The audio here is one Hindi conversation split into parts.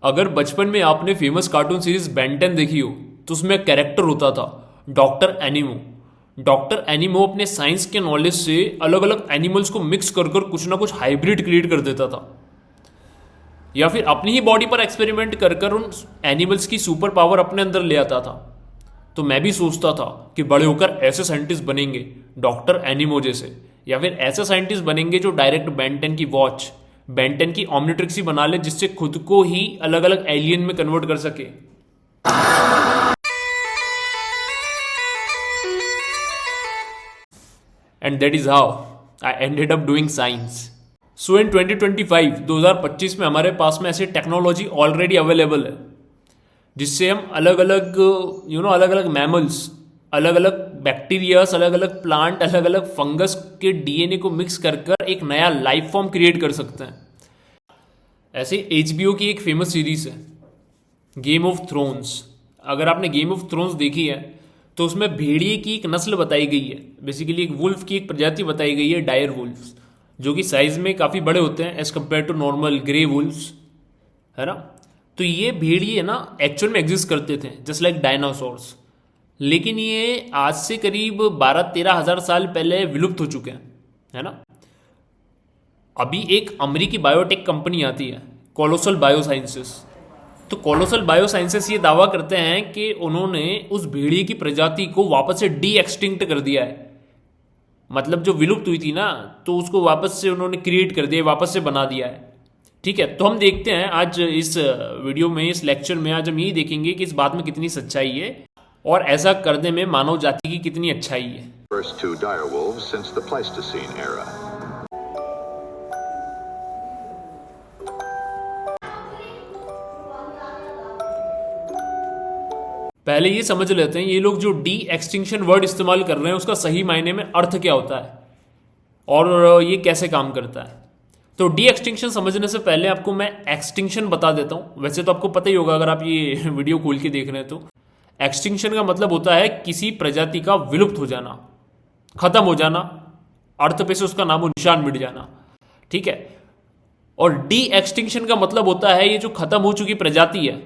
अगर बचपन में आपने फेमस कार्टून सीरीज बेन 10 देखी हो तो उसमें एक कैरेक्टर होता था, डॉक्टर एनिमो। डॉक्टर एनिमो अपने साइंस के नॉलेज से अलग अलग एनिमल्स को मिक्स कर कर कुछ ना कुछ हाइब्रिड क्रिएट कर देता था, या फिर अपनी ही बॉडी पर एक्सपेरिमेंट कर कर उन एनिमल्स की सुपर पावर अपने अंदर ले आता था। तो मैं भी सोचता था कि बड़े होकर ऐसे साइंटिस्ट बनेंगे डॉक्टर एनिमो जैसे, या फिर ऐसे साइंटिस्ट बनेंगे जो डायरेक्ट बेन 10 की वॉच, बेन 10 की ऑमनिट्रिक्स ही बना ले, जिससे खुद को ही अलग अलग एलियन में कन्वर्ट कर सके। And that is how I ended up doing science. So in 2025 2025 में हमारे पास में ऐसी टेक्नोलॉजी ऑलरेडी अवेलेबल है जिससे हम अलग अलग अलग अलग मैमल्स, अलग अलग बैक्टीरियास, अलग अलग प्लांट, अलग अलग फंगस के डीएनए को मिक्स कर कर एक नया लाइफ फॉर्म क्रिएट कर सकते हैं। ऐसे HBO की एक फेमस सीरीज है गेम ऑफ थ्रोन्स। अगर आपने गेम ऑफ थ्रोन्स देखी है तो उसमें भेड़िए की एक नस्ल बताई गई है, बेसिकली एक वुल्फ की एक प्रजाति बताई गई है, डायर वुल्फ, जो कि साइज में काफ़ी बड़े होते हैं as compare to normal grey wolfs, है ना। तो ये भेड़िए ना एक्चुअल में एग्जिस्ट करते थे जस्ट लाइक डायनासोर्स, लेकिन ये आज से करीब 12-13 हज़ार साल पहले विलुप्त हो चुके हैं, है ना। अभी एक अमेरिकी बायोटेक कंपनी आती है कोलोसल बायोसाइंसेस। तो कोलोसल बायोसाइंसेस ये दावा करते हैं कि उन्होंने उस भेड़िए की प्रजाति को वापस से डी एक्सटिंक्ट कर दिया है, मतलब जो विलुप्त हुई थी ना, तो उसको वापस से उन्होंने क्रिएट कर दिया, वापस से बना दिया है। ठीक है, तो हम देखते हैं आज इस वीडियो में, इस लेक्चर में आज हम यही देखेंगे कि इस बात में कितनी सच्चाई है और ऐसा करने में मानव जाति की कितनी अच्छाई है। First two direwolves since the Pleistocene era. पहले ये समझ लेते हैं ये लोग जो डी एक्सटिंक्शन वर्ड इस्तेमाल कर रहे हैं उसका सही मायने में अर्थ क्या होता है और ये कैसे काम करता है। तो डी एक्सटिंक्शन समझने से पहले आपको मैं एक्सटिंक्शन बता देता हूँ। वैसे तो आपको पता ही होगा अगर आप ये वीडियो खोल के देख रहे हैं तो। एक्सटिंक्शन का मतलब होता है किसी प्रजाति का विलुप्त हो जाना, खत्म हो जाना, अर्थ पे से उसका नामो निशान मिट जाना। ठीक है, और डी एक्सटिंक्शन का मतलब होता है ये जो खत्म हो चुकी प्रजाति है,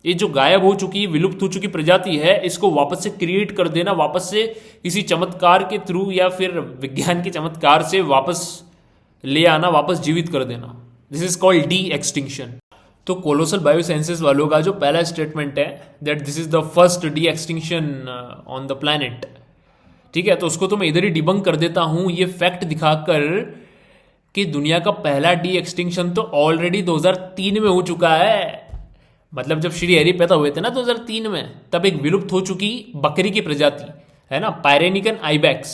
ये जो गायब हो चुकी, विलुप्त हो चुकी प्रजाति है, इसको वापस से क्रिएट कर देना, वापस से किसी चमत्कार के थ्रू या फिर विज्ञान के चमत्कार से वापस ले आना, वापस जीवित कर देना। This is called D extinction. तो कोलोसल बायोसाइंसेस वालों का जो पहला स्टेटमेंट है that this is the first D extinction on the planet. ठीक है, तो उसको तो मैं इधर ही डिबंक कर देता हूं ये फैक्ट दिखाकर कि दुनिया का पहला डी एक्सटिंक्शन तो ऑलरेडी 2003 में हो चुका है। मतलब जब श्री हरि पैदा हुए थे ना 2003 में, तब एक विलुप्त हो चुकी बकरी की प्रजाति है ना, पायरेनिकन आइबैक्स,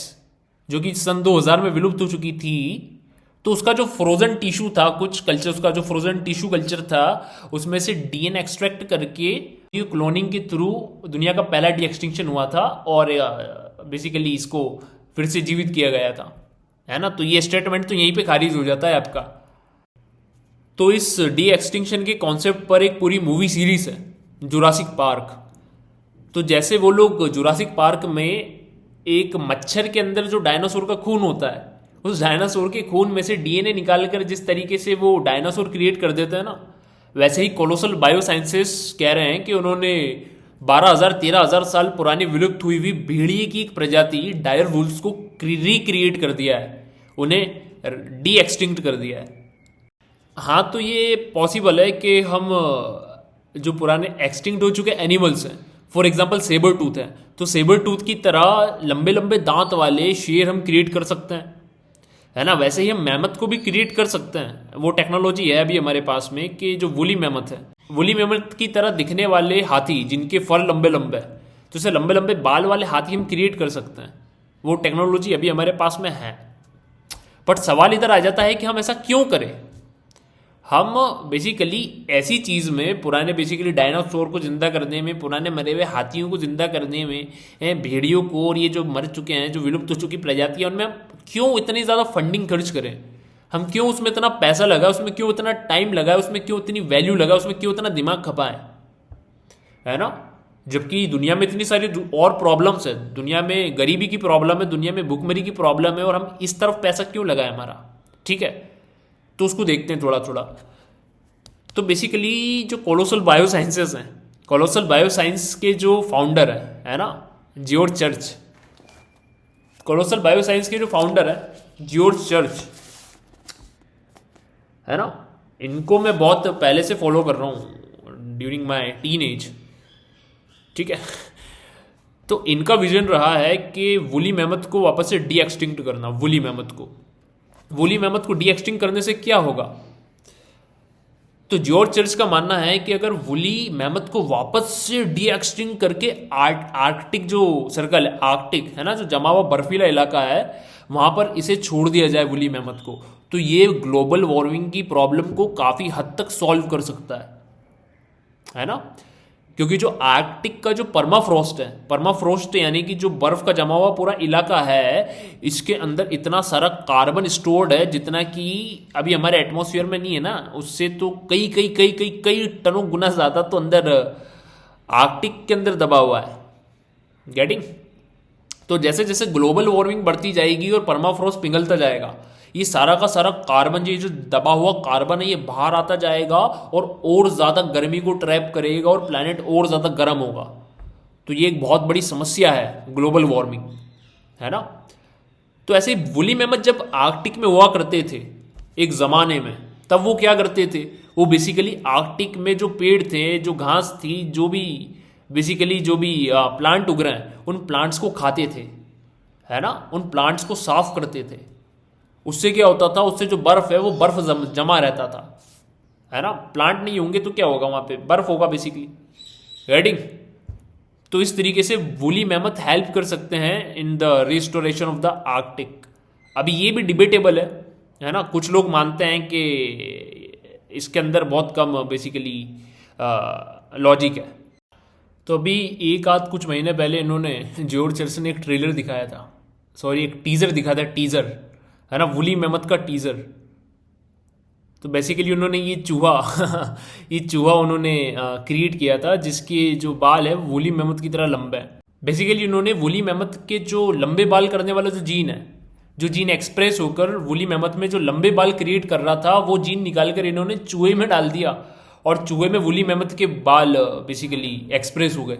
जो कि सन 2000 में विलुप्त हो चुकी थी। तो उसका जो फ्रोजन टिश्यू था, कुछ कल्चर, उसका जो फ्रोजन टिश्यू कल्चर था, उसमें से डीएनए एक्सट्रैक्ट करके ये क्लोनिंग के थ्रू दुनिया का पहला डी एक्सटिंक्शन हुआ था और बेसिकली इसको फिर से जीवित किया गया था, है ना। तो ये स्टेटमेंट तो यहीं पे खारिज हो जाता है आपका। तो इस डी एक्सटिंक्शन के कॉन्सेप्ट पर एक पूरी मूवी सीरीज है जुरासिक पार्क। तो जैसे वो लोग जुरासिक पार्क में एक मच्छर के अंदर जो डायनासोर का खून होता है, उस डायनासोर के खून में से डीएनए निकालकर जिस तरीके से वो डायनासोर क्रिएट कर देते हैं ना, वैसे ही कोलोसल बायोसाइंसेस कह रहे हैं कि उन्होंने 12,000-13,000 साल पुरानी विलुप्त हुई हुई भेड़िए की एक प्रजाति डायर वुल्फ्स को रिक्रिएट कर दिया है, उन्हें डी एक्सटिंक्ट कर दिया है। हाँ, तो ये पॉसिबल है कि हम जो पुराने एक्सटिंक्ट हो चुके एनिमल्स हैं, फॉर एग्जांपल सेबर टूथ है, तो सेबर टूथ की तरह लंबे लंबे दांत वाले शेर हम क्रिएट कर सकते हैं, है ना। वैसे ही हम मैमथ को भी क्रिएट कर सकते हैं। वो टेक्नोलॉजी है अभी हमारे पास में कि जो वुली मैमथ है, वुली मैमथ की तरह दिखने वाले हाथी जिनके फर लंबे लंबे, तो इसे लंबे लंबे बाल वाले हाथी हम क्रिएट कर सकते हैं। वो टेक्नोलॉजी अभी हमारे पास में है। बट सवाल इधर आ जाता है कि हम ऐसा क्यों करें। हम बेसिकली ऐसी चीज़ में, पुराने बेसिकली डायनासोर को जिंदा करने में, पुराने मरे हुए हाथियों को जिंदा करने में, भेड़ियों को और ये जो मर चुके हैं, जो विलुप्त हो चुकी प्रजातियां, उनमें हम क्यों इतनी ज़्यादा फंडिंग खर्च करें, हम क्यों उसमें इतना पैसा लगाए, उसमें क्यों इतना टाइम लगाए, उसमें क्यों इतनी वैल्यू लगाए, उसमें क्यों इतना दिमाग खपाए, है ना। जबकि दुनिया में इतनी सारी और प्रॉब्लम्स है, दुनिया में गरीबी की प्रॉब्लम है, दुनिया में भूखमरी की प्रॉब्लम है, और हम इस तरफ पैसा क्यों लगाए हमारा। ठीक है, तो उसको देखते हैं थोड़ा थोड़ा। तो बेसिकली जो कोलोसल बायोसाइंसेस हैं, कोलोसल बायोसाइंस के जो फाउंडर है ना, जॉर्ज चर्च, कोलोसल बायोसाइंस के जो फाउंडर है जॉर्ज चर्च, है ना, इनको मैं बहुत पहले से फॉलो कर रहा हूँ ड्यूरिंग माय टीन एज, ठीक है। तो इनका विजन रहा है कि वुली मैमथ को वापस से डी एक्सटिंक्ट करना। वुली मैमथ को डी एक्सटिंक्ट करने से क्या होगा? तो जॉर्ज चर्च का मानना है कि अगर वुली मैमथ को वापस से डी एक्सटिंक्ट करके आर्कटिक जो सर्कल है, आर्कटिक है ना, जो जमा हुआ बर्फीला इलाका है, वहां पर इसे छोड़ दिया जाए वुली मैमथ को, तो ये ग्लोबल वार्मिंग की प्रॉब्लम को काफी हद तक सॉल्व कर सकता है ना। क्योंकि जो आर्कटिक का जो परमाफ्रॉस्ट है, परमाफ्रॉस्ट यानी कि जो बर्फ का जमा हुआ पूरा इलाका है, इसके अंदर इतना सारा कार्बन स्टोर्ड है जितना कि अभी हमारे एटमॉस्फेयर में नहीं है ना, उससे तो कई कई कई कई कई टनों गुना ज्यादा तो अंदर आर्कटिक के अंदर दबा हुआ है। गेटिंग? तो जैसे जैसे ग्लोबल वार्मिंग बढ़ती जाएगी और परमाफ्रॉस्ट पिघलता जाएगा, ये सारा का सारा कार्बन, ये जो दबा हुआ कार्बन है, ये बाहर आता जाएगा और ज्यादा गर्मी को ट्रैप करेगा और प्लैनेट और ज्यादा गर्म होगा। तो ये एक बहुत बड़ी समस्या है ग्लोबल वार्मिंग, है ना। तो ऐसे ही वुली मैमथ जब आर्कटिक में हुआ करते थे एक जमाने में, तब वो क्या करते थे, वो बेसिकली आर्कटिक में जो पेड़ थे, जो घास थी, जो भी बेसिकली जो भी प्लांट उग रहे हैं, उन प्लांट्स को खाते थे, है ना, उन प्लांट्स को साफ करते थे। उससे क्या होता था, उससे जो बर्फ है वो बर्फ जमा रहता था, है ना। प्लांट नहीं होंगे तो क्या होगा, वहां पे बर्फ होगा बेसिकली। रेडिंग? तो इस तरीके से वुली मैमथ हेल्प कर सकते हैं in the restoration of the Arctic. अभी ये भी डिबेटेबल है ना। कुछ लोग मानते हैं कि इसके अंदर बहुत कम बेसिकली लॉजिक है। तो अभी एक आध कुछ महीने पहले इन्होंने, जॉर्ज चर्च ने एक ट्रेलर दिखाया था, सॉरी एक टीजर दिखाया था, टीजर, है ना, वुली मैमथ का टीजर। तो बेसिकली उन्होंने ये चूहा उन्होंने क्रिएट किया था, जिसके जो बाल है वुली मैमथ की तरह लंबे हैं। बेसिकली उन्होंने वुली मैमथ के जो लंबे बाल करने वाला जो जीन है, जो जीन एक्सप्रेस होकर वुली मैमथ में जो लंबे बाल क्रिएट कर रहा था, वो जीन निकालकर इन्होंने चूहे में डाल दिया और चूहे में वुली मैमथ के बाल बेसिकली एक्सप्रेस हो गए।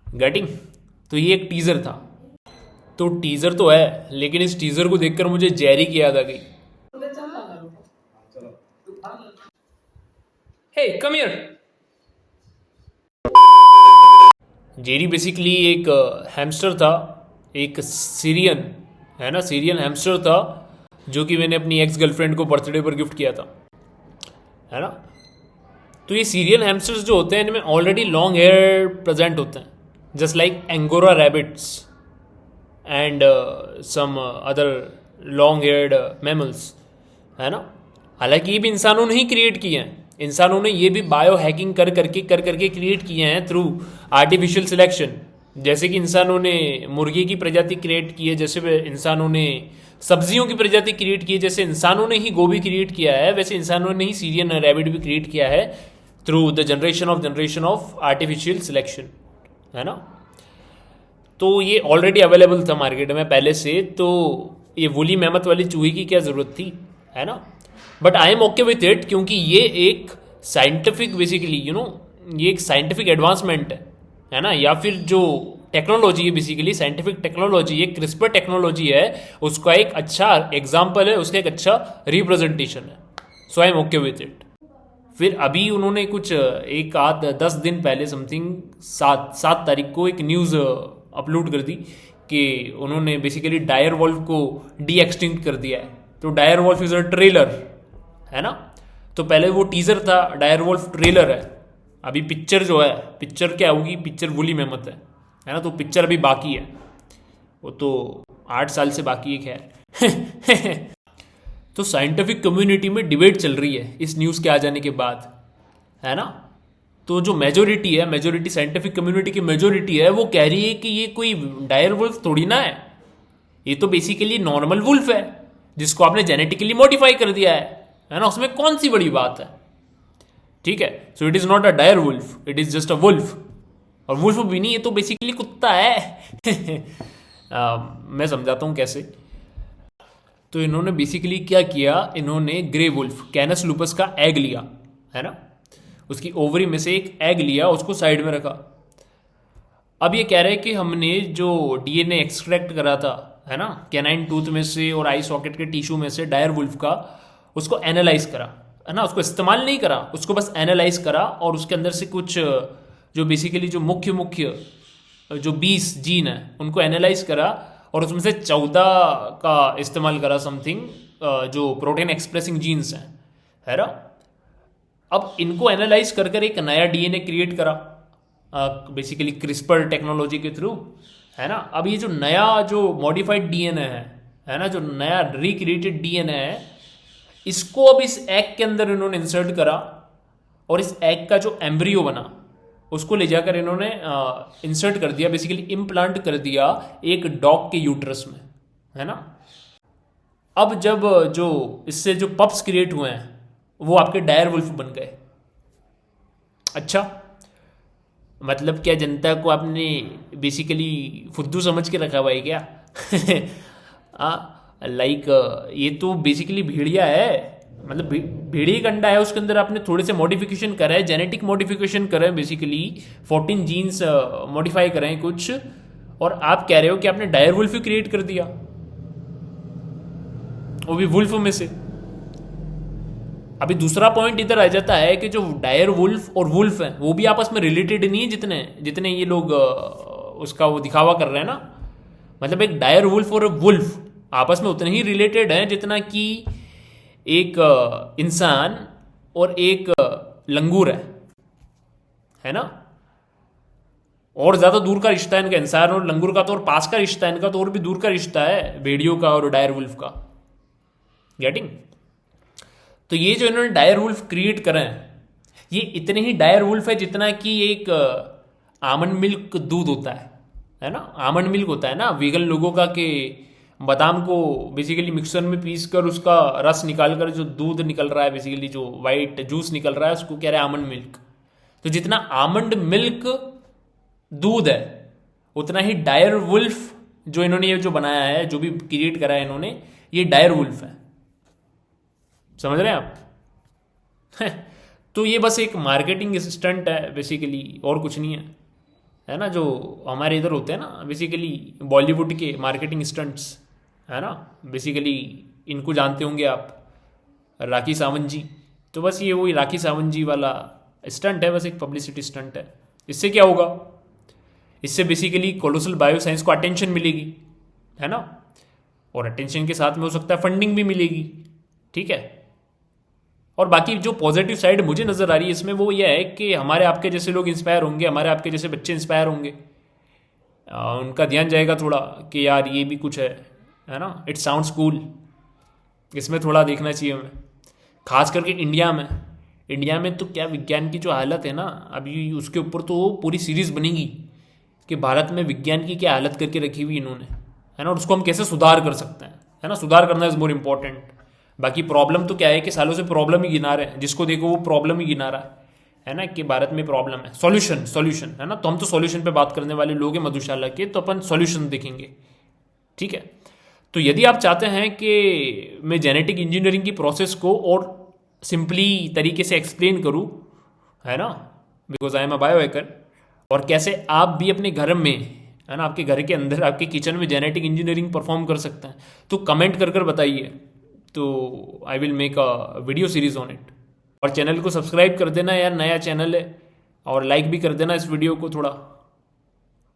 गेटिंग? तो ये एक टीजर था। तो टीजर तो है, लेकिन इस टीजर को देखकर मुझे जेरी की याद आ गई। हे कम हियर। जेरी बेसिकली एक हैमस्टर था, एक सीरियन, है ना, सीरियन हैमस्टर था, जो कि मैंने अपनी एक्स गर्लफ्रेंड को बर्थडे पर गिफ्ट किया था, है ना। तो ये सीरियन हैमस्टर्स जो होते हैं, इनमें ऑलरेडी लॉन्ग हेयर प्रेजेंट होते हैं, just like angora rabbits and some other long haired mammals, है ना। हालांकि ये भी इंसानों ने ही क्रिएट किए हैं, इंसानों ने ये भी बायो हैकिंग कर करके क्रिएट किए हैं थ्रू आर्टिफिशियल सिलेक्शन। जैसे कि इंसानों ने मुर्गी की प्रजाति क्रिएट की है, जैसे इंसानों ने सब्जियों की प्रजाति क्रिएट की है, जैसे इंसानों ने ही गोभी क्रिएट किया है, वैसे इंसानों ने ही सीरियन रैबिट भी क्रिएट किया है through the generation of artificial selection, है ना। तो ये ऑलरेडी अवेलेबल था मार्केट में पहले से, तो ये वुली मैमथ वाली चूहे की क्या जरूरत थी, है ना। But I am okay with it, क्योंकि ये एक साइंटिफिक बेसिकली ये एक साइंटिफिक एडवांसमेंट है ना, या फिर जो टेक्नोलॉजी है बेसिकली साइंटिफिक टेक्नोलॉजी, ये क्रिस्पर टेक्नोलॉजी है, उसका एक अच्छा एग्जाम्पल है, उसका एक अच्छा रिप्रेजेंटेशन है। So I am okay with it. फिर अभी उन्होंने कुछ एक आध 10 दिन पहले समथिंग 7 तारीख को एक न्यूज़ अपलोड कर दी कि उन्होंने बेसिकली डायर वॉल्फ को डी एक्सटिंक्ट कर दिया है। तो dire wolf is a trailer, है ना। तो पहले वो टीजर था, डायर वॉल्फ ट्रेलर है। अभी पिक्चर जो है, पिक्चर क्या होगी, पिक्चर वुली मैमथ है ना। तो पिक्चर अभी बाकी है, वो तो 8 साल से बाकी है, खैर। तो साइंटिफिक कम्युनिटी में डिबेट चल रही है इस न्यूज़ के आ जाने के बाद, है ना। तो जो मेजोरिटी साइंटिफिक कम्युनिटी की मेजोरिटी है, वो कह रही है कि ये कोई डायर वुल्फ थोड़ी ना है, ये तो बेसिकली नॉर्मल वुल्फ है जिसको आपने जेनेटिकली मॉडिफाई कर दिया है ना, उसमें कौन सी बड़ी बात है, ठीक है। So it is not a dire wolf, it is just a wolf. और वुल्फ भी नहीं, ये तो बेसिकली कुत्ता है। मैं समझाता हूँ कैसे। तो इन्होंने बेसिकली क्या किया, इन्होंने ग्रे वुल्फ कैनस लूपस का एग लिया, है ना। उसकी ओवरी में से एक एग लिया, उसको साइड में रखा। अब ये कह रहे हैं कि हमने जो डीएनए एक्सट्रैक्ट करा था, है ना, कैनाइन टूथ में से और आई सॉकेट के टिश्यू में से डायर वुल्फ का, उसको एनालाइज करा, है ना, उसको इस्तेमाल नहीं करा, उसको बस एनालाइज करा और उसके अंदर से कुछ जो बेसिकली जो मुख्य जो 20 जीन है उनको एनालाइज करा और उसमें से 14 का इस्तेमाल करा समथिंग, जो प्रोटीन एक्सप्रेसिंग जीन्स हैं, है ना। अब इनको एनालाइज कर कर एक नया डीएनए क्रिएट करा बेसिकली क्रिस्पर टेक्नोलॉजी के थ्रू, है ना। अब ये जो नया जो मॉडिफाइड डीएनए है ना, जो नया रिक्रिएटेड डीएनए है, इसको अब इस एग के अंदर इन्होंने इंसर्ट करा और इस एग का जो एम्ब्रियो बना उसको ले जाकर इन्होंने इंसर्ट कर दिया, बेसिकली इम्प्लांट कर दिया एक डॉग के यूट्रस में, है ना। अब जब जो इससे जो पप्स क्रिएट हुए हैं वो आपके डायर वुल्फ बन गए। अच्छा, मतलब क्या जनता को आपने बेसिकली फुद्दू समझ के रखा हुआ है क्या? लाइक ये तो बेसिकली भेड़िया है, मतलब भेड़िया का अंडा है, उसके अंदर आपने थोड़े से मॉडिफिकेशन करा है, जेनेटिक मॉडिफिकेशन करा है, बेसिकली 14 जीन्स मॉडिफाई करे हैं कुछ, और आप कह रहे हो कि आपने डायर वुल्फ ही क्रिएट कर दिया, वो भी वुल्फ में से। अभी दूसरा पॉइंट इधर आ जाता है कि जो डायर वुल्फ और वुल्फ है वो भी आपस में रिलेटेड नहीं है जितने जितने ये लोग उसका वो दिखावा कर रहे हैं ना। मतलब एक डायर वुल्फ और वुल्फ आपस में उतने ही रिलेटेड हैं जितना कि एक इंसान और एक लंगूर है ना। और ज्यादा दूर का रिश्ता है इनका, इंसान और लंगूर का तो, और पास का रिश्ता है इनका तो और भी दूर का रिश्ता है भेड़ियों का और डायर वुल्फ का। गेटिंग? तो ये जो इन्होंने डायर वुल्फ क्रिएट करे हैं, ये इतने ही डायर वुल्फ है जितना कि एक आमंड मिल्क दूध होता है ना। आमंड मिल्क होता है ना वीगन लोगों का, कि बादाम को बेसिकली मिक्सर में पीस कर उसका रस निकाल कर जो दूध निकल रहा है, बेसिकली जो वाइट जूस निकल रहा है, उसको कह रहे हैं आमंड मिल्क। तो जितना आमंड मिल्क दूध है उतना ही डायर वुल्फ जो इन्होंने ये जो बनाया है, जो भी क्रिएट करा है इन्होंने, ये डायर वुल्फ है। समझ रहे हैं आप? तो ये बस एक मार्केटिंग स्टंट है बेसिकली, और कुछ नहीं है ना। जो हमारे इधर होते हैं ना बेसिकली बॉलीवुड के मार्केटिंग स्टंट्स, है ना, बेसिकली इनको जानते होंगे आप, राखी सावंत जी। तो बस ये वही राखी सावंत जी वाला स्टंट है, बस एक पब्लिसिटी स्टंट है। इससे क्या होगा? इससे बेसिकली कोलोसल बायोसाइंस को अटेंशन मिलेगी, है ना, और अटेंशन के साथ में हो सकता है फंडिंग भी मिलेगी, ठीक है। और बाकी जो पॉजिटिव साइड मुझे नज़र आ रही है इसमें वो ये है कि हमारे आपके जैसे लोग इंस्पायर होंगे, हमारे आपके जैसे बच्चे इंस्पायर होंगे, उनका ध्यान जाएगा थोड़ा कि यार ये भी कुछ है ना, इट साउंड्स कूल, इसमें थोड़ा देखना चाहिए हमें। खास करके इंडिया में तो क्या विज्ञान की जो हालत है ना अभी, उसके ऊपर तो पूरी सीरीज़ बनेगी कि भारत में विज्ञान की क्या हालत करके रखी हुई इन्होंने, है ना, और उसको हम कैसे सुधार कर सकते हैं, है ना। सुधार करना इज़ मोर इम्पॉर्टेंट। बाकी प्रॉब्लम तो क्या है कि सालों से प्रॉब्लम ही गिना रहे हैं, जिसको देखो वो प्रॉब्लम ही गिना रहा है ना, कि भारत में प्रॉब्लम है। सॉल्यूशन है ना, तो हम तो सॉल्यूशन पे बात करने वाले लोग हैं मधुशाला के, तो अपन सॉल्यूशन देखेंगे, ठीक है। तो यदि आप चाहते हैं कि मैं जेनेटिक इंजीनियरिंग की प्रोसेस को और सिंपली तरीके से एक्सप्लेन करूं, है ना, बिकॉज आई एम अ बायोहैकर, और कैसे आप भी अपने घर में, है ना, आपके घर के अंदर आपके किचन में जेनेटिक इंजीनियरिंग परफॉर्म कर सकते हैं, तो कमेंट कर बताइए, तो I will make a video series on it. और चैनल को सब्सक्राइब कर देना यार, नया चैनल है, और लाइक भी कर देना इस वीडियो को थोड़ा।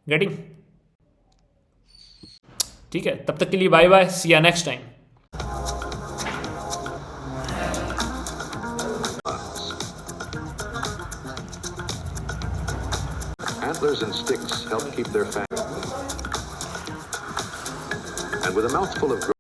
गेटिंग? ठीक है, तब तक के लिए बाय बाय, सी या next time. Antlers and sticks help keep their family. And with a mouthful of